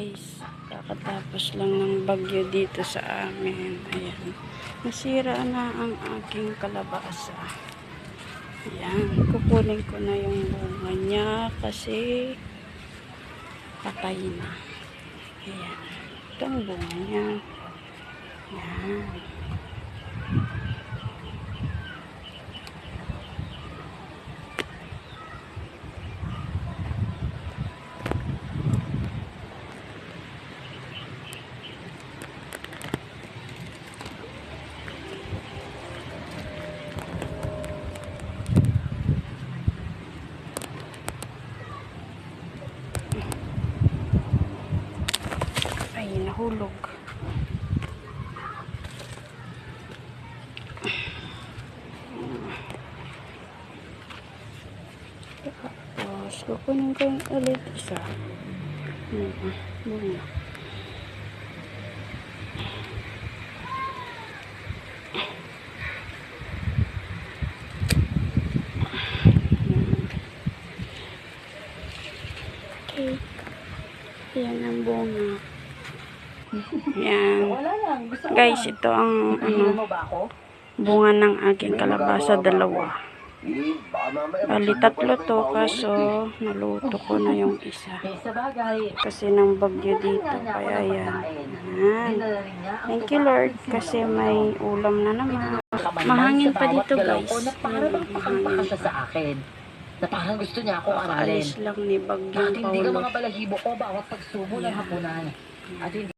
guys, kakatapos lang ng bagyo dito sa amin. Ayan, nasira na ang aking kalabasa. Ayan, kukunin ko na yung bunga niya kasi patay na. Ayan, ito ang bunga niya. Ayan. Ay, nahulog. Tapos, kukunin ko yung ulit isa. Bunga. Okay. Yan ang bunga. Yan. Guys, ito ang bunga ng aking kalabasa, dalawa. Bali, tatlo to, kaso naluto ko na yung isa. Kasi ng bagyo dito, kaya yan. Yan. Thank you Lord, kasi may ulam na naman. Mahangin pa dito guys. Mahangin pa. Na parang gusto niya akong aralin. Alis lang ni Bagyong Natindig ang Paulo. mga balahibo ko bawat pagsubo ng hapunan. At hindi